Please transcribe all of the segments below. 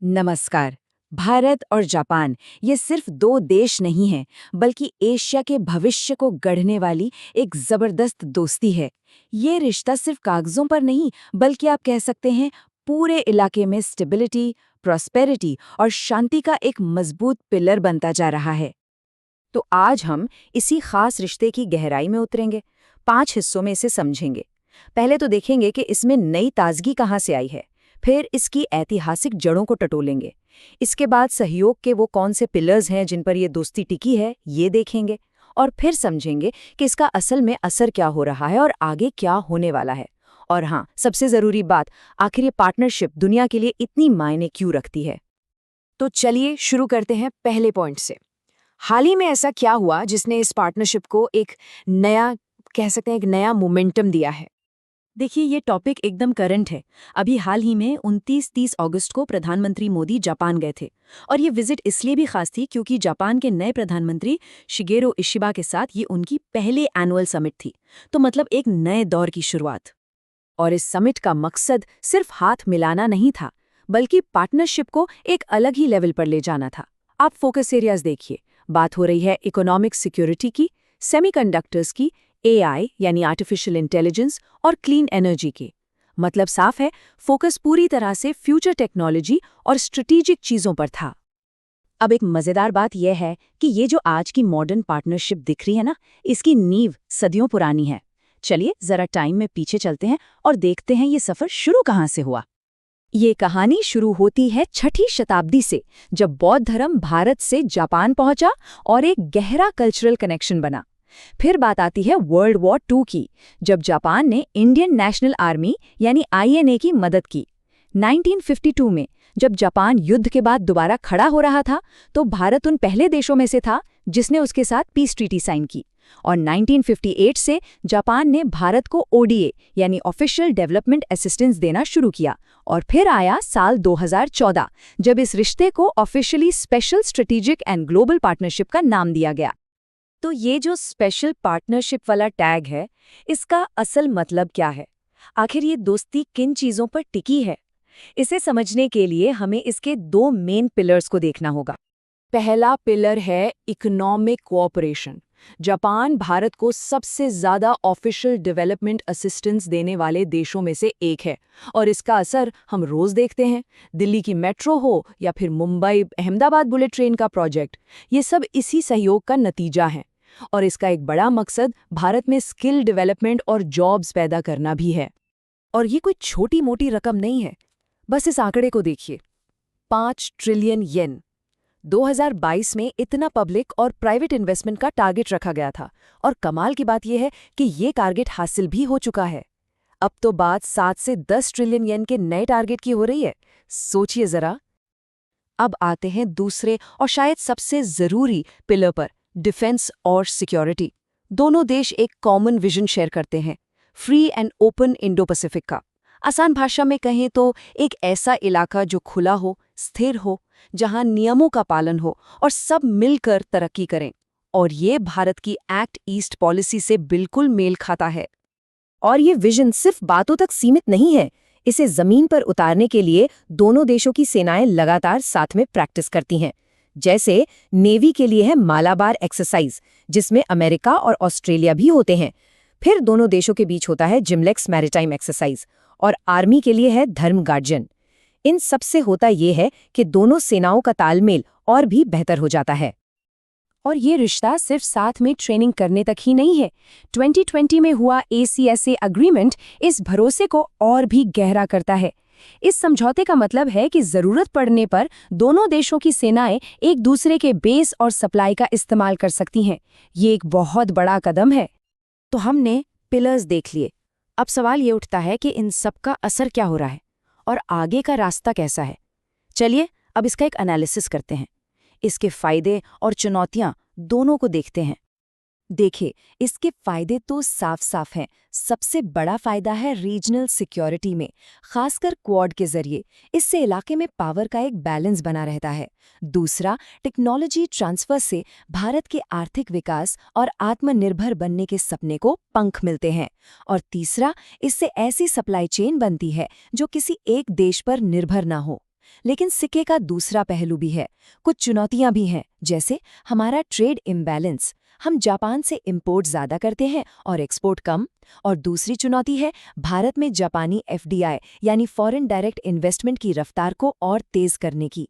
नमस्कार। भारत और जापान ये सिर्फ दो देश नहीं हैं, बल्कि एशिया के भविष्य को गढ़ने वाली एक जबरदस्त दोस्ती है। ये रिश्ता सिर्फ कागजों पर नहीं, बल्कि आप कह सकते हैं पूरे इलाके में स्टेबिलिटी, प्रॉस्पेरिटी और शांति का एक मजबूत पिलर बनता जा रहा है। तो आज हम इसी खास रिश्ते की गहराई में उतरेंगे, 5 हिस्सों में इसे समझेंगे। पहले तो देखेंगे कि इसमें नई ताजगी कहाँ से आई है, फिर इसकी ऐतिहासिक जड़ों को टटोलेंगे। इसके बाद सहयोग के वो कौन से पिलर्स हैं जिन पर ये दोस्ती टिकी है, ये देखेंगे। और फिर समझेंगे कि इसका असल में असर क्या हो रहा है और आगे क्या होने वाला है। और हाँ, सबसे ज़रूरी बात, आखिर ये पार्टनरशिप दुनिया के लिए इतनी मायने क्यों रखती है। तो चलिए शुरू करते हैं पहले पॉइंट से। हाल ही में ऐसा क्या हुआ जिसने इस पार्टनरशिप को एक नया, कह सकते हैं, एक नया मोमेंटम दिया है। देखिए, ये टॉपिक एकदम करंट है। अभी हाल ही में 29-30 अगस्त को प्रधानमंत्री मोदी जापान गए थे। और ये विजिट इसलिए भी खास थी क्योंकि जापान के नए प्रधानमंत्री शिगेरो इशिबा के साथ ये उनकी पहले एनुअल समिट थी। तो मतलब एक नए दौर की शुरुआत। और इस समिट का मकसद सिर्फ हाथ मिलाना नहीं था, बल्कि पार्टनरशिप को एक अलग ही लेवल पर ले जाना था। आप फोकस एरियाज देखिए। बात हो रही है इकोनॉमिक सिक्योरिटी की, सेमीकंडक्टर्स की, एआई यानी आर्टिफिशियल इंटेलिजेंस और क्लीन एनर्जी की। मतलब साफ है, फोकस पूरी तरह से फ्यूचर टेक्नोलॉजी और स्ट्रेटेजिक चीजों पर था। अब एक मजेदार बात यह है कि ये जो आज की मॉडर्न पार्टनरशिप दिख रही है ना, इसकी नींव सदियों पुरानी है। चलिए जरा टाइम में पीछे चलते हैं और देखते हैं ये सफर शुरू कहाँ से हुआ। ये कहानी शुरू होती है 6ठी शताब्दी से, जब बौद्ध धर्म भारत से जापान पहुंचा और एक गहरा कल्चरल कनेक्शन बना। फिर बात आती है वर्ल्ड वॉर 2 की, जब जापान ने इंडियन नेशनल आर्मी यानी आईएनए की मदद की। 1952 में जब जापान युद्ध के बाद दोबारा खड़ा हो रहा था, तो भारत उन पहले देशों में से था जिसने उसके साथ पीस ट्रीटी साइन की। और 1958 से जापान ने भारत को ओडीए यानी ऑफिशियल डेवलपमेंट असिस्टेंस देना शुरू किया। और फिर आया साल 2014, जब इस रिश्ते को officially special strategic and global partnership का नाम दिया गया। तो ये जो स्पेशल पार्टनरशिप वाला टैग है, इसका असल मतलब क्या है? आखिर ये दोस्ती किन चीजों पर टिकी है? इसे समझने के लिए हमें इसके 2 मेन पिलर्स को देखना होगा। पहला पिलर है इकोनॉमिक कोऑपरेशन। जापान भारत को सबसे ज्यादा ऑफिशियल डेवलपमेंट असिस्टेंस देने वाले देशों में से एक है, और इसका असर हम रोज देखते हैं। दिल्ली की मेट्रो हो या फिर मुंबई अहमदाबाद बुलेट ट्रेन का प्रोजेक्ट, ये सब इसी सहयोग का नतीजा है। और इसका एक बड़ा मकसद भारत में स्किल डेवलपमेंट और जॉब्स पैदा करना भी है। और ये कोई छोटी मोटी रकम नहीं है। बस इस आंकड़े को देखिए, 5 ट्रिलियन येन। 2022 में इतना पब्लिक और प्राइवेट इन्वेस्टमेंट का टारगेट रखा गया था, और कमाल की बात यह है कि ये टारगेट हासिल भी हो चुका है। अब तो बात 7 से 10 ट्रिलियन येन के नए टारगेट की हो रही है। सोचिए जरा। अब आते हैं दूसरे और शायद सबसे जरूरी पिलर पर, डिफेंस और सिक्योरिटी। दोनों देश एक कॉमन विजन शेयर करते हैं, free and open Indo Pacific का। आसान भाषा में कहें तो एक ऐसा इलाका जो खुला हो, स्थिर हो, जहां नियमों का पालन हो और सब मिलकर तरक्की करें। और ये भारत की एक्ट ईस्ट पॉलिसी से बिल्कुल मेल खाता है। और ये विजन सिर्फ बातों तक सीमित नहीं है। इसे जमीन पर उतारने के लिए दोनों देशों की सेनाएं लगातार साथ में प्रैक्टिस करती हैं। जैसे नेवी के लिए है मालाबार एक्सरसाइज, जिसमें अमेरिका और ऑस्ट्रेलिया भी होते हैं। फिर दोनों देशों के बीच होता है जिमलेक्स मैरीटाइम एक्सरसाइज, और आर्मी के लिए है धर्म गार्जियन। इन सब से होता यह है कि दोनों सेनाओं का तालमेल और भी बेहतर हो जाता है। और ये रिश्ता सिर्फ साथ में ट्रेनिंग करने तक ही नहीं है। 2020 में हुआ ACSA अग्रीमेंट इस भरोसे को और भी गहरा करता है। इस समझौते का मतलब है कि जरूरत पड़ने पर दोनों देशों की सेनाएं एक दूसरे के बेस और सप्लाई का इस्तेमाल कर सकती हैं। ये एक बहुत बड़ा कदम है। तो हमने पिलर्स देख लिए। अब सवाल ये उठता है कि इन सब का असर क्या हो रहा है और आगे का रास्ता कैसा है। चलिए अब इसका एक एनालिसिस करते हैं। इसके फायदे और चुनौतियां दोनों को देखते हैं। देखिए, इसके फायदे तो साफ साफ हैं। सबसे बड़ा फायदा है रीजनल सिक्योरिटी में, खासकर क्वाड के जरिए। इससे इलाके में पावर का एक बैलेंस बना रहता है। दूसरा, टेक्नोलॉजी ट्रांसफर से भारत के आर्थिक विकास और आत्मनिर्भर बनने के सपने को पंख मिलते हैं। और तीसरा, इससे ऐसी सप्लाई चेन बनती है जो किसी एक देश पर निर्भर ना हो। लेकिन सिक्के का दूसरा पहलू भी है। कुछ चुनौतियां भी हैं, जैसे हमारा ट्रेड इम्बैलेंस। हम जापान से इंपोर्ट ज़्यादा करते हैं और एक्सपोर्ट कम। और दूसरी चुनौती है भारत में जापानी एफडीआई यानी फॉरेन डायरेक्ट इन्वेस्टमेंट की रफ्तार को और तेज़ करने की।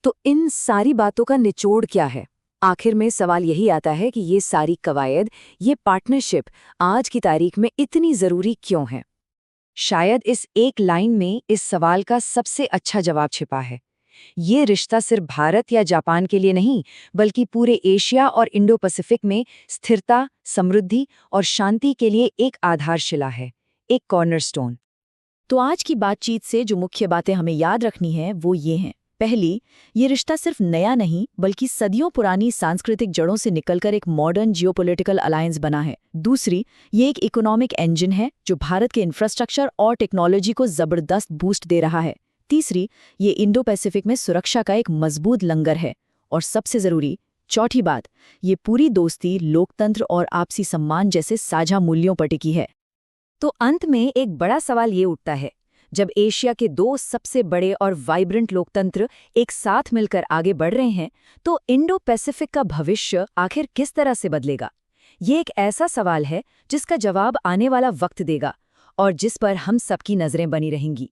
तो इन सारी बातों का निचोड़ क्या है? आखिर में सवाल यही आता है कि ये सारी कवायद, ये पार्टनरशिप आज की तारीख में इतनी ज़रूरी क्यों है? शायद इस एक लाइन में इस सवाल का सबसे अच्छा जवाब छिपा है। ये रिश्ता सिर्फ भारत या जापान के लिए नहीं, बल्कि पूरे एशिया और इंडो पैसिफिक में स्थिरता, समृद्धि और शांति के लिए एक आधारशिला है, एक कॉर्नरस्टोन। तो आज की बातचीत से जो मुख्य बातें हमें याद रखनी हैं वो ये हैं। पहली, ये रिश्ता सिर्फ नया नहीं बल्कि सदियों पुरानी सांस्कृतिक जड़ों से निकलकर एक मॉडर्न जियोपॉलिटिकल अलायंस बना है। दूसरी, ये एक इकोनॉमिक इंजन है जो भारत के इंफ्रास्ट्रक्चर और टेक्नोलॉजी को जबरदस्त बूस्ट दे रहा है। तीसरी, ये इंडो पैसिफिक में सुरक्षा का एक मजबूत लंगर है। और सबसे जरूरी चौथी बात, ये पूरी दोस्ती, लोकतंत्र और आपसी सम्मान जैसे साझा मूल्यों पर टिकी है। तो अंत में एक बड़ा सवाल ये उठता है, जब एशिया के दो सबसे बड़े और वाइब्रेंट लोकतंत्र एक साथ मिलकर आगे बढ़ रहे हैं, तो इंडो पैसिफिक का भविष्य आखिर किस तरह से बदलेगा? ये एक ऐसा सवाल है जिसका जवाब आने वाला वक्त देगा और जिस पर हम सबकी नजरें बनी रहेंगी।